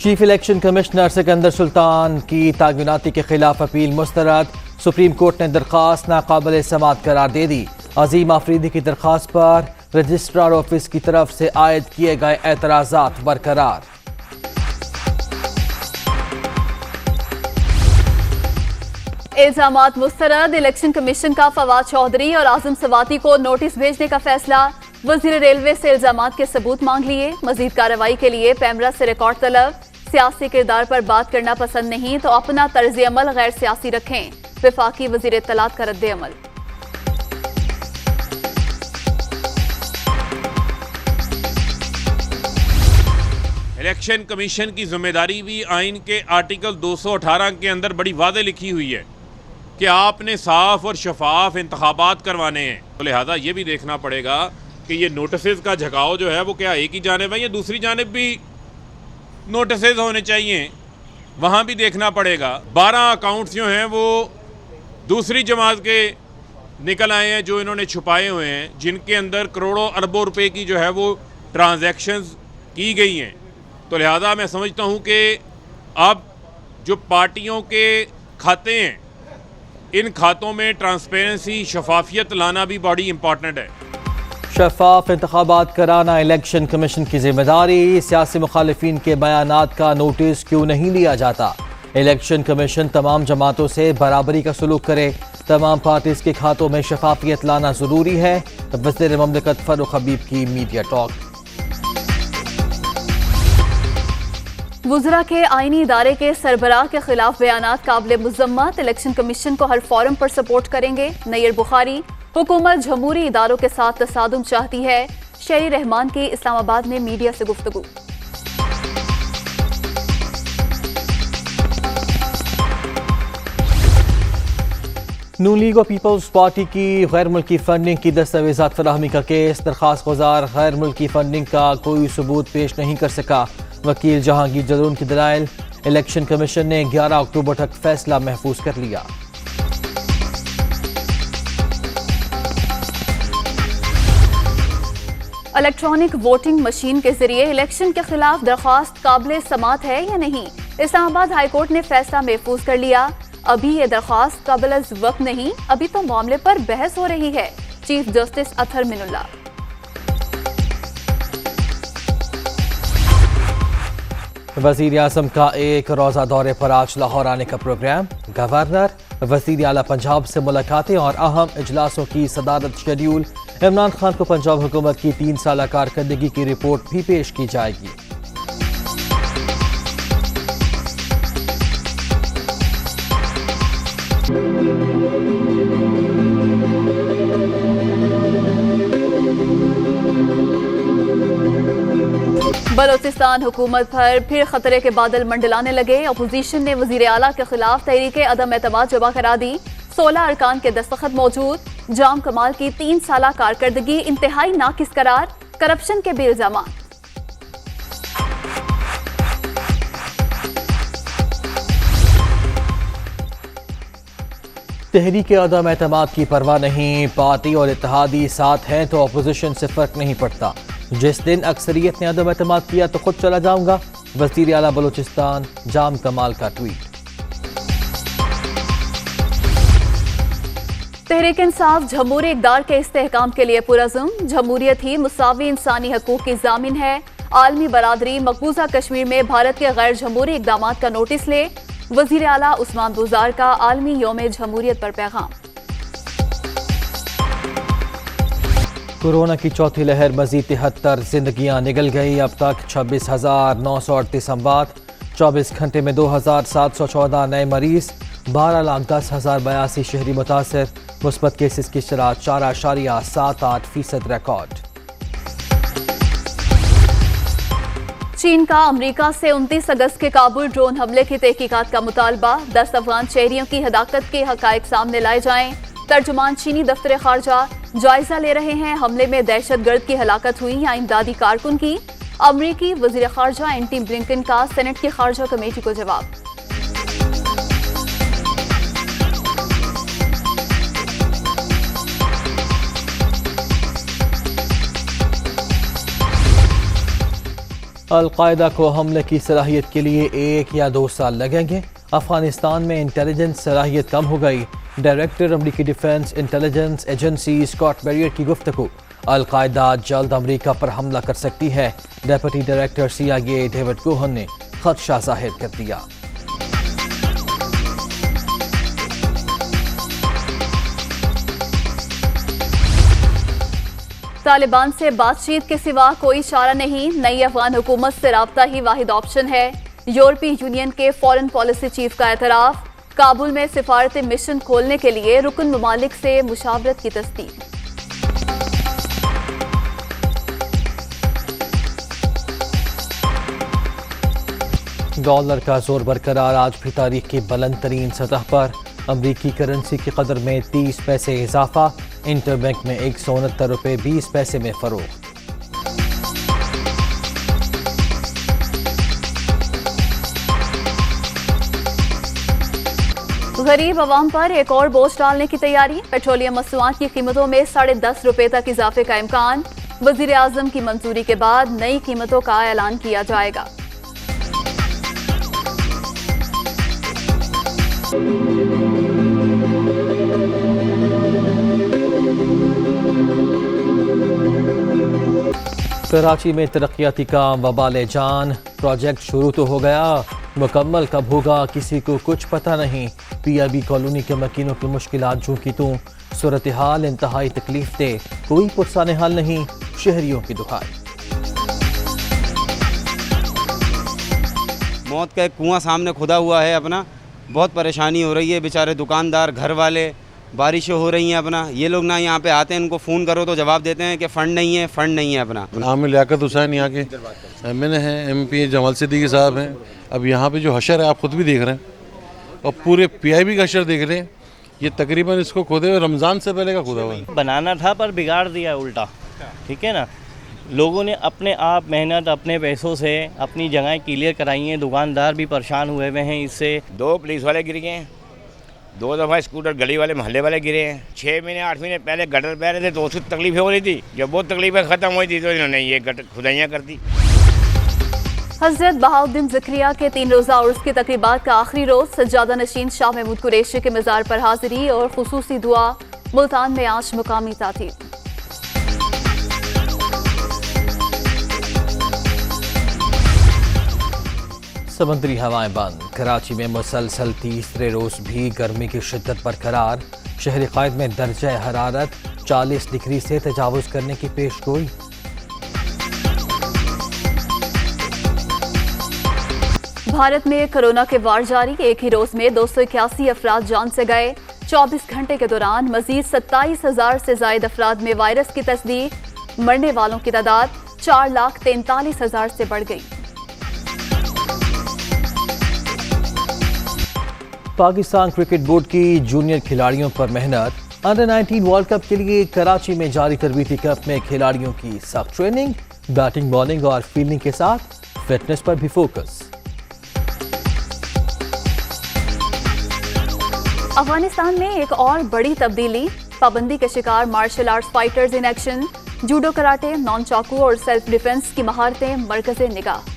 Chief election commissioner Sikandar Sultan की तायुनाती के खिलाफ अपील मुस्तरद। सुप्रीम कोर्ट ने दरख्वास्त नाकाबिल समाअत करार दे दी। अजीम आफरीदी की दरख्वास्त पर रजिस्ट्रार ऑफिस की तरफ से आयद किए गए एतराजात बरकरार। इल्जामात मुस्तरद। इलेक्शन कमीशन का फवाद चौधरी और आजम सवाती को नोटिस भेजने का फैसला। वजीर रेलवे से इल्जामात के सबूत मांग लिए। मजीद कार्रवाई के लिए पैमरा से रिकॉर्ड तलब। सियासी किरदार पर बात करना पसंद नहीं तो अपना तर्ज अमल गैर सियासी रखें। वफाकी वजीर इत्तलात का रद्द अमल। इलेक्शन कमीशन की जिम्मेदारी भी आइन के आर्टिकल 218 के अंदर बड़ी वादे लिखी हुई है कि आपने साफ और शफाफ इंतखाबात करवाने हैं। तो लिहाजा ये भी देखना पड़ेगा कि ये नोटिसेज का झुकाव जो है वो क्या एक ही जानिब है या दूसरी जानिब भी नोटिसेज होने चाहिए, वहाँ भी देखना पड़ेगा। 12 अकाउंट्स जो हैं वो दूसरी जमात के निकल आए हैं जो इन्होंने छुपाए हुए हैं, जिनके अंदर करोड़ों अरबों रुपए की जो है वो ट्रांजैक्शंस की गई हैं। तो लिहाजा मैं समझता हूँ कि अब जो पार्टियों के खाते हैं, इन खातों में ट्रांसपेरेंसी, शफाफियत लाना भी बड़ी इम्पॉर्टेंट है। शफाफ इंतखाबात कराना इलेक्शन कमीशन की जिम्मेदारी। सियासी मुखालिफिन के बयानात का नोटिस क्यों नहीं लिया जाता? इलेक्शन कमीशन तमाम जमातों से बराबरी का सलूक करे। तमाम पार्टीज के खातों में शफाफियत लाना जरूरी है। वज़ीर ममलकत फरूख हबीब की मीडिया टॉक। वुज़रा के आईनी इदारे के सरबराह के खिलाफ बयानात काबिल मुज़म्मत। इलेक्शन कमीशन को हर फोरम पर सपोर्ट करेंगे। नैयर बुखारी। हुकूमत जमहूरी इदारों के साथ तसादुम चाहती है। शेरी रहमान की इस्लामाबाद में मीडिया से गुफ्तगू। नून लीग और पीपल्स पार्टी की गैर मुल्की फंडिंग की दस्तावेजात फराहमी का केस। दरखास्त गुजार गैर मुल्की फंडिंग का कोई सबूत पेश नहीं कर सका। वकील जहांगीर जलून की दलाइल। इलेक्शन कमीशन ने 11 अक्टूबर तक फैसला महफूज कर लिया। इलेक्ट्रॉनिक वोटिंग मशीन के जरिए इलेक्शन के खिलाफ दरख्वास्त काबिल समाअत है या नहीं? इस्लामाबाद हाई कोर्ट ने फैसला महफूज कर लिया। अभी ये दरख्वास्त काबिल वक्त नहीं, अभी तो मामले पर बहस हो रही है। Chief justice Athar Minallah. वज़ीर आज़म का एक रोज़ा दौरे पर आज लाहौर आने का प्रोग्राम। गवर्नर, वज़ीर आला पंजाब से मुलाकातें और अहम इजलासों की सदारत शेड्यूल। इमरान खान को पंजाब हुकूमत की 3 साल कारकर्दगी की रिपोर्ट भी पेश की जाएगी। बलोचिस्तान हुकूमत पर फिर खतरे के बादल मंडलाने लगे। अपोजिशन ने वजीर आला के खिलाफ तहरीक अदम एतमाद जमा करा दी। 16 अरकान के दस्तखत मौजूद। जाम कमाल की 3 साल कारकर्दगी इंतहाई नाकिस करार। करप्शन के भी इल्जामात। तहरीक अदम एतमाद की परवाह नहीं। पार्टी और इत्तेहादी साथ हैं तो अपोजिशन से फर्क नहीं पड़ता। जिस दिन अक्सरियत ने अदम एतमाद किया तो खुद चला जाऊंगा। वज़ीर आला बलूचिस्तान जाम कमाल का ट्वीट। तहरीक इंसाफ जमहूरी इक़दार के इस्तेहकाम के लिए पुरज़्म। जमहूरियत ही मुसावी इंसानी हकूक़ की ज़ामिन है। आलमी बरादरी मकबूजा कश्मीर में भारत के गैर जमहूरी इक़दामात का नोटिस ले। वज़ीर आला उस्मान बुज़ार का आलमी यौम जमहूरियत पर पैगाम। कोरोना की चौथी लहर मजीद 73 जिंदगियां निगल गई। अब तक 26,938 अमवात। 24 घंटे में 2,714 नए मरीज। 12,10,082 शहरी मुतासर। मुस्बत केसेस की शरह 4.78% रिकॉर्ड। चीन का अमेरिका से 29 अगस्त के काबुल ड्रोन हमले की तहकीकात का मुतालबा। 10 अफगान शहरियों की हदाकत के हकायक सामने लाए जाएं। तर्जुमान चीनी दफ्तर खारजा जायजा ले रहे हैं। हमले में दहशतगर्द की हलाकत हुई या इमदादी कारकुन की। अमरीकी वजीर खारजा एंटी ब्लिंकन का सेनेट की खारजा कमेटी को जवाब। अलकायदा को हमले की सलाहियत के लिए 1 या 2 साल लगेंगे। अफगानिस्तान में इंटेलिजेंस सलाहियत कम हो गई। डायरेक्टर अमरीकी Defense Intelligence Agency Scott Berrier की गुफ्तगू। अलकायदा जल्द अमरीका पर हमला कर सकती है। Deputy director CIA David Cohen ने खदशा जाहिर कर दिया। तालिबान से बातचीत के सिवा कोई चारा नहीं। नई अफगान हुकूमत से राब्ता ही वाहिद ऑप्शन है। यूरोपीय यूनियन के फॉरेन पॉलिसी चीफ का एतराफ़। काबुल में सिफारती मिशन खोलने के लिए रुकन ममालिक से मुशावरत की तस्दीक। डॉलर का जोर बरकरार। आज भी तारीख की बुलंद तरीन सतह पर। अमरीकी करेंसी की कदर में 30 पैसे इजाफा। इंटरबैंक में 169 रुपये 20 पैसे में फरोख्त। गरीब अवाम पर एक और बोझ डालने की तैयारी। पेट्रोलियम मसनूआत की कीमतों में 10.5 रुपये तक इजाफे का इम्कान। वजीर आजम की मंजूरी के बाद नई कीमतों का ऐलान किया जाएगा। कराची में तरक्याती काम वबाले जान। प्रोजेक्ट शुरू तो हो गया, मुकम्मल कब होगा किसी को कुछ पता नहीं। PIB कॉलोनी के मकीनों की मुश्किलात झूकी तू। सूरत हाल इंतहाई तकलीफ दे, कोई पुरसाने हाल नहीं। शहरियों की दुहाई। मौत का एक कुआं सामने खुदा हुआ है अपना। बहुत परेशानी हो रही है, बेचारे दुकानदार, घर वाले। बारिशें हो रही हैं अपना। ये लोग ना यहाँ पे आते हैं, इनको फ़ोन करो तो जवाब देते हैं कि फ़ंड नहीं है अपना। आमिर लियाकत हुसैन यहाँ के MNA हैं, MP जमाल सिद्दीकी साहब हैं। अब यहाँ पे जो हशर है आप ख़ुद भी देख रहे हैं और पूरे PIB का हशर देख रहे हैं। ये तकरीबन इसको खोदे हुए रमज़ान से पहले का खोदा हुआ है। बनाना था पर बिगाड़ दिया उल्टा। ठीक है ना, लोगों ने अपने आप मेहनत अपने पैसों से अपनी जगहें क्लियर कराई हैं। दुकानदार भी परेशान हुए हुए हैं इससे। 2 पुलिस वाले गिर गए हैं, 2 दफ़ा स्कूटर गली वाले मोहल्ले वाले गिरे हैं। 6 महीने 8 महीने पहले गटर बह रहे थे तो उसकी तकलीफें हो रही थी। जब वो तकलीफें ख़त्म हुई थी तो इन्होंने ये गटर खुदाइयाँ कर दी। हज़रत बहाउद्दीन ज़करिया के 3 रोज़ा उर्स की तकरीबात का आखिरी रोज़। सज्जादा नशीन शाह महमूद कुरैशी के मज़ार पर हाजिरी और खुसूसी दुआ। मुल्तान में आज मुकामी तातील। समुद्री हवाएं बंद। कराची में मुसलसल तीसरे रोज भी गर्मी की शिद्दत बरकरार। शहरी क़ायद में दर्जा हरारत 40 डिग्री से तजावुज़ करने की पेशगोई। भारत में कोरोना के वार जारी। एक ही रोज में 281 अफराद जान से गए। 24 घंटे के दौरान मजीद 27,000 से जायद अफराद में वायरस की तस्दीक। मरने वालों की तादाद 4,43,000 से बढ़ गई। पाकिस्तान क्रिकेट बोर्ड की जूनियर खिलाड़ियों पर मेहनत। अंडर 19 वर्ल्ड कप के लिए कराची में जारी तरबीती कैंप में खिलाड़ियों की सख्त ट्रेनिंग। बैटिंग, बॉलिंग और फील्डिंग के साथ फिटनेस पर भी फोकस। अफगानिस्तान में एक और बड़ी तब्दीली। पाबंदी के शिकार martial arts fighters in action. Judo, karate, nunchaku और सेल्फ डिफेंस की महारतें मरकज़े निगाह।